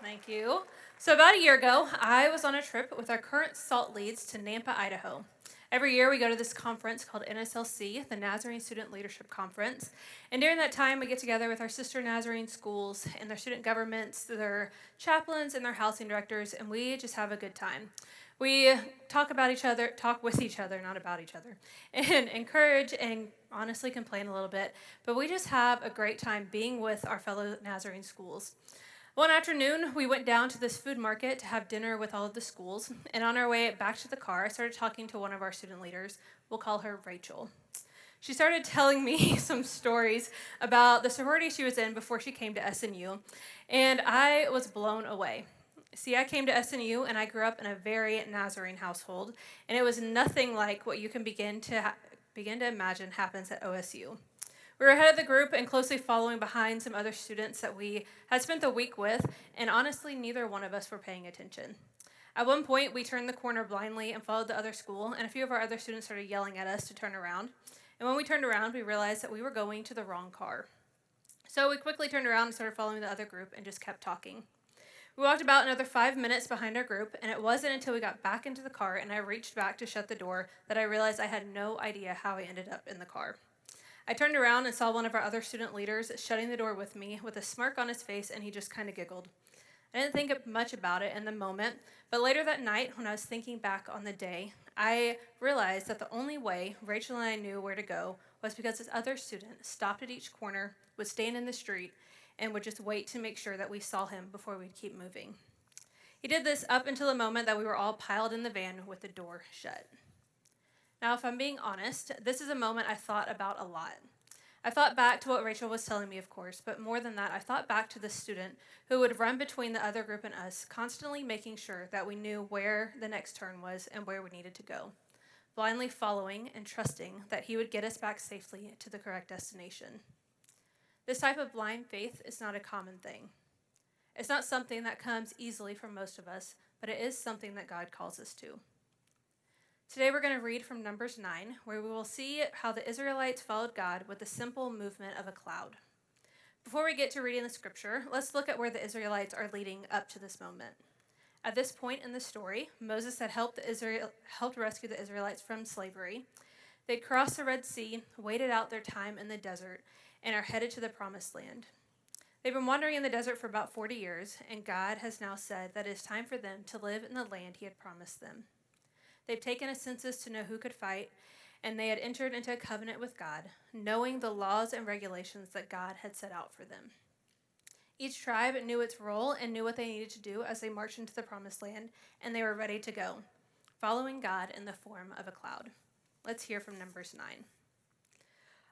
Thank you. So, about a year ago, I was on a trip with our current SALT leads to Nampa, Idaho. Every year, we go to this conference called NSLC, the Nazarene Student Leadership Conference. And during that time, we get together with our sister Nazarene schools and their student governments, their chaplains, and their housing directors, and we just have a good time. We talk with each other, not about each other, and encourage and honestly complain a little bit, but we just have a great time being with our fellow Nazarene schools. One afternoon, we went down to this food market to have dinner with all of the schools, and on our way back to the car, I started talking to one of our student leaders. We'll call her Rachel. She started telling me some stories about the sorority she was in before she came to SNU, and I was blown away. See, I came to SNU and I grew up in a very Nazarene household, and it was nothing like what you can begin to imagine happens at OSU. We were ahead of the group and closely following behind some other students that we had spent the week with, and honestly, neither one of us were paying attention. At one point, we turned the corner blindly and followed the other school, and a few of our other students started yelling at us to turn around. And when we turned around, we realized that we were going to the wrong car. So we quickly turned around and started following the other group and just kept talking. We walked about another 5 minutes behind our group, and it wasn't until we got back into the car and I reached back to shut the door that I realized I had no idea how I ended up in the car. I turned around and saw one of our other student leaders shutting the door with me with a smirk on his face, and he just kind of giggled. I didn't think much about it in the moment, but later that night, when I was thinking back on the day, I realized that the only way Rachel and I knew where to go was because this other student stopped at each corner, would stand in the street, and would just wait to make sure that we saw him before we'd keep moving. He did this up until the moment that we were all piled in the van with the door shut. Now, if I'm being honest, this is a moment I thought about a lot. I thought back to what Rachel was telling me, of course, but more than that, I thought back to the student who would run between the other group and us, constantly making sure that we knew where the next turn was and where we needed to go, blindly following and trusting that he would get us back safely to the correct destination. This type of blind faith is not a common thing. It's not something that comes easily for most of us, but it is something that God calls us to. Today we're going to read from Numbers 9, where we will see how the Israelites followed God with the simple movement of a cloud. Before we get to reading the scripture, let's look at where the Israelites are leading up to this moment. At this point in the story, Moses had helped rescue the Israelites from slavery. They'd crossed the Red Sea, waited out their time in the desert, and are headed to the Promised Land. They've been wandering in the desert for about 40 years, and God has now said that it is time for them to live in the land he had promised them. They've taken a census to know who could fight, and they had entered into a covenant with God, knowing the laws and regulations that God had set out for them. Each tribe knew its role and knew what they needed to do as they marched into the Promised Land, and they were ready to go, following God in the form of a cloud. Let's hear from Numbers 9.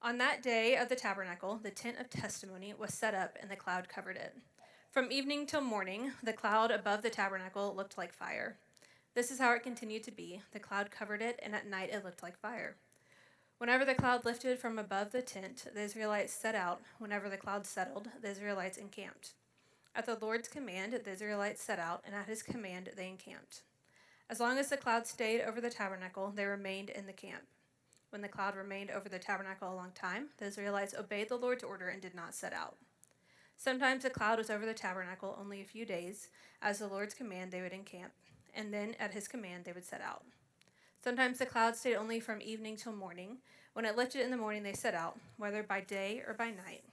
On that day of the tabernacle, the tent of testimony was set up, and the cloud covered it. From evening till morning, the cloud above the tabernacle looked like fire. This is how it continued to be. The cloud covered it, and at night it looked like fire. Whenever the cloud lifted from above the tent, the Israelites set out. Whenever the cloud settled, the Israelites encamped. At the Lord's command, the Israelites set out, and at his command they encamped. As long as the cloud stayed over the tabernacle, they remained in the camp. When the cloud remained over the tabernacle a long time, the Israelites obeyed the Lord's order and did not set out. Sometimes the cloud was over the tabernacle only a few days. As the Lord's command, they would encamp, and then at his command they would set out. Sometimes the cloud stayed only from evening till morning. When it lifted in the morning, they set out, whether by day or by night.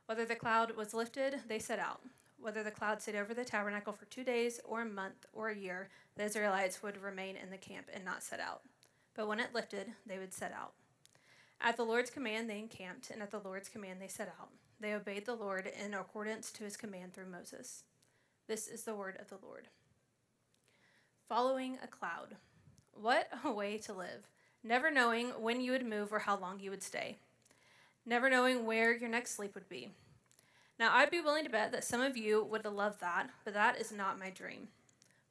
Whether the cloud was lifted, they set out. Whether the cloud stayed over the tabernacle for 2 days or a month or a year, the Israelites would remain in the camp and not set out. But when it lifted, they would set out. At the Lord's command, they encamped, and at the Lord's command, they set out. They obeyed the Lord in accordance to his command through Moses. This is the word of the Lord. Following a cloud. What a way to live. Never knowing when you would move or how long you would stay. Never knowing where your next sleep would be. Now, I'd be willing to bet that some of you would love that, but that is not my dream.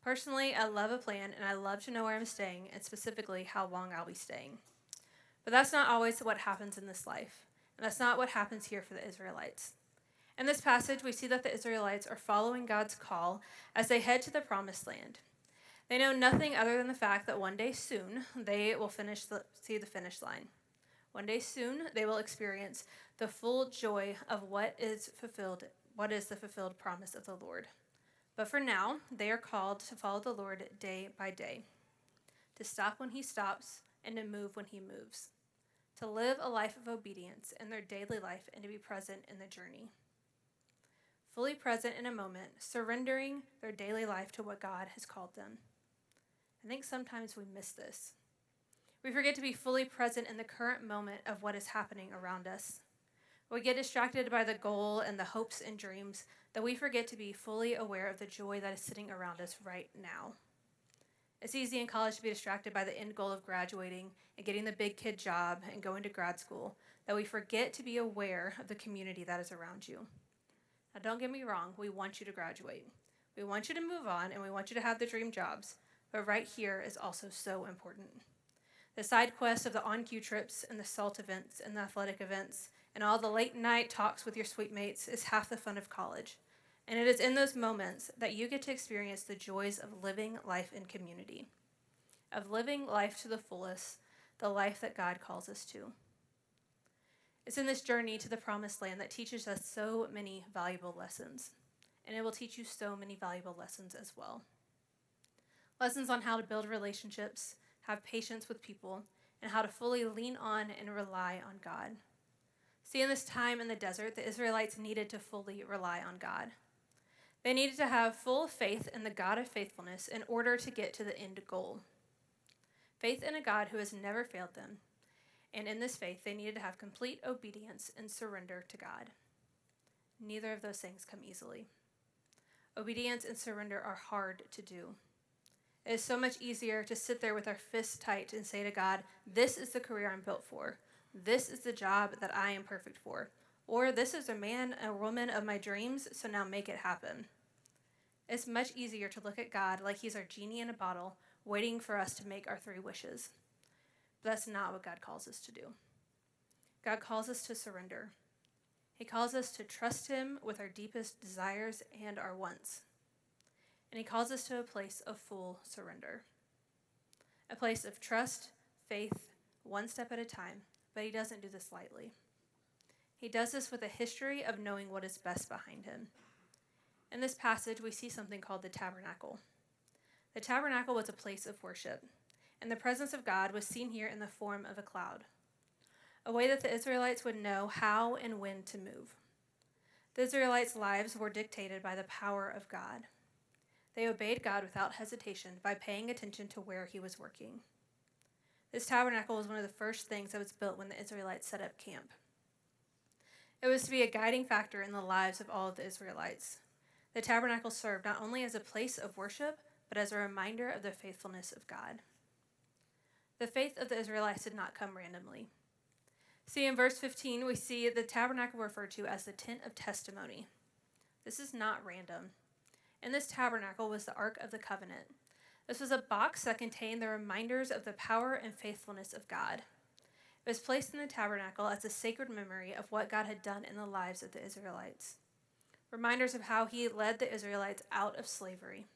Personally, I love a plan, and I love to know where I'm staying, and specifically how long I'll be staying. But that's not always what happens in this life, and that's not what happens here for the Israelites. In this passage, we see that the Israelites are following God's call as they head to the Promised Land. They know nothing other than the fact that one day soon they will see the finish line. One day soon they will experience the full joy of what is the fulfilled promise of the Lord. But for now, they are called to follow the Lord day by day, to stop when he stops and to move when he moves, to live a life of obedience in their daily life and to be present in the journey. Fully present in a moment, surrendering their daily life to what God has called them. I think sometimes we miss this. We forget to be fully present in the current moment of what is happening around us. We get distracted by the goal and the hopes and dreams that we forget to be fully aware of the joy that is sitting around us right now. It's easy in college to be distracted by the end goal of graduating and getting the big kid job and going to grad school that we forget to be aware of the community that is around you. Now, don't get me wrong, we want you to graduate. We want you to move on and we want you to have the dream jobs, but right here is also so important. The side quests of the on-cue trips and the SALT events and the athletic events and all the late night talks with your suite mates is half the fun of college. And it is in those moments that you get to experience the joys of living life in community, of living life to the fullest, the life that God calls us to. It's in this journey to the promised land that teaches us so many valuable lessons, and it will teach you so many valuable lessons as well. Lessons on how to build relationships, have patience with people, and how to fully lean on and rely on God. See, in this time in the desert, the Israelites needed to fully rely on God. They needed to have full faith in the God of faithfulness in order to get to the end goal. Faith in a God who has never failed them. And in this faith, they needed to have complete obedience and surrender to God. Neither of those things come easily. Obedience and surrender are hard to do. It is so much easier to sit there with our fists tight and say to God, this is the career I'm built for. This is the job that I am perfect for. Or this is a man or woman of my dreams, so now make it happen. It's much easier to look at God like he's our genie in a bottle, waiting for us to make our 3 wishes. But that's not what God calls us to do. God calls us to surrender. He calls us to trust him with our deepest desires and our wants. And he calls us to a place of full surrender. A place of trust, faith, one step at a time, but he doesn't do this lightly. He does this with a history of knowing what is best behind him. In this passage, we see something called the tabernacle. The tabernacle was a place of worship, and the presence of God was seen here in the form of a cloud, a way that the Israelites would know how and when to move. The Israelites' lives were dictated by the power of God. They obeyed God without hesitation by paying attention to where he was working. This tabernacle was one of the first things that was built when the Israelites set up camp. It was to be a guiding factor in the lives of all of the Israelites. The tabernacle served not only as a place of worship, but as a reminder of the faithfulness of God. The faith of the Israelites did not come randomly. See, in verse 15, we see the tabernacle referred to as the tent of testimony. This is not random. In this tabernacle was the Ark of the Covenant. This was a box that contained the reminders of the power and faithfulness of God. It was placed in the tabernacle as a sacred memory of what God had done in the lives of the Israelites. Reminders of how he led the Israelites out of slavery.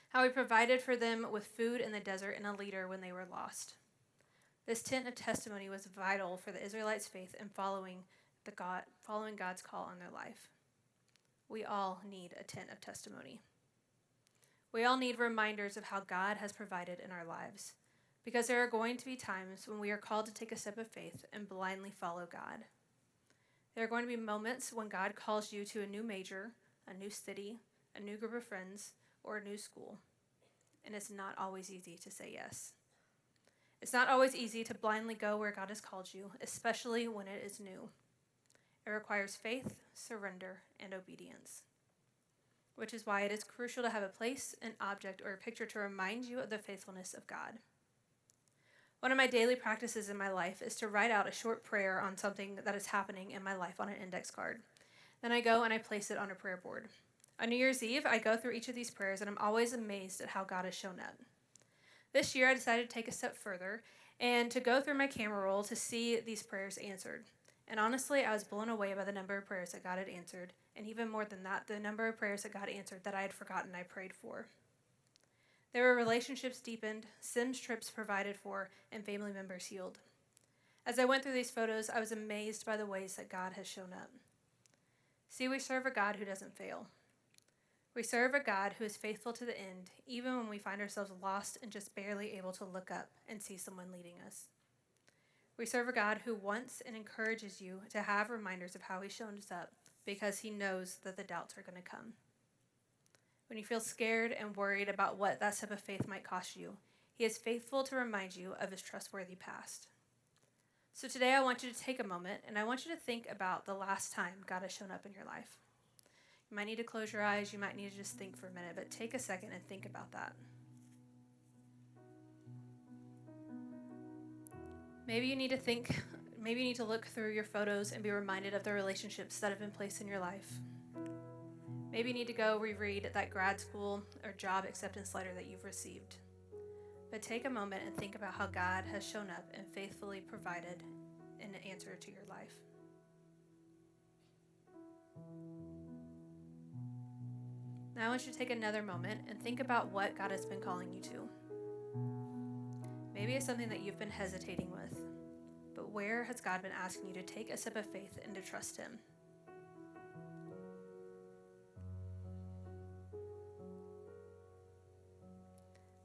How he provided for them with food in the desert and a leader when they were lost. This tent of testimony was vital for the Israelites' faith in following God's call on their life. We all need a tent of testimony. We all need reminders of how God has provided in our lives, because there are going to be times when we are called to take a step of faith and blindly follow God. There are going to be moments when God calls you to a new major, a new city, a new group of friends, or a new school, and it's not always easy to say yes. It's not always easy to blindly go where God has called you, especially when it is new. It requires faith, surrender, and obedience, which is why it is crucial to have a place, an object, or a picture to remind you of the faithfulness of God. One of my daily practices in my life is to write out a short prayer on something that is happening in my life on an index card. Then I go and I place it on a prayer board. On New Year's Eve, I go through each of these prayers, and I'm always amazed at how God has shown up. This year, I decided to take a step further and to go through my camera roll to see these prayers answered. And honestly, I was blown away by the number of prayers that God had answered, and even more than that, the number of prayers that God answered that I had forgotten I prayed for. There were relationships deepened, Sims trips provided for, and family members healed. As I went through these photos, I was amazed by the ways that God has shown up. See, we serve a God who doesn't fail. We serve a God who is faithful to the end, even when we find ourselves lost and just barely able to look up and see someone leading us. We serve a God who wants and encourages you to have reminders of how he shows up because he knows that the doubts are going to come. When you feel scared and worried about what that step of faith might cost you, he is faithful to remind you of his trustworthy past. So today I want you to take a moment and I want you to think about the last time God has shown up in your life. You might need to close your eyes, you might need to just think for a minute, but take a second and think about that. Maybe you need to look through your photos and be reminded of the relationships that have been placed in your life. Maybe you need to go reread that grad school or job acceptance letter that you've received. But take a moment and think about how God has shown up and faithfully provided an answer to your life. Now I want you to take another moment and think about what God has been calling you to. Maybe it's something that you've been hesitating with, but where has God been asking you to take a step of faith and to trust him?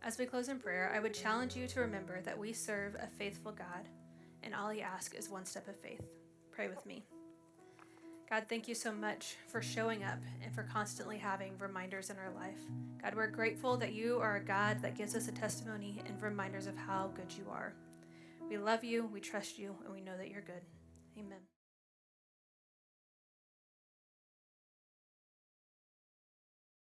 As we close in prayer, I would challenge you to remember that we serve a faithful God, and all he asks is one step of faith. Pray with me. God, thank you so much for showing up and for constantly having reminders in our life. God, we're grateful that you are a God that gives us a testimony and reminders of how good you are. We love you, we trust you, and we know that you're good. Amen.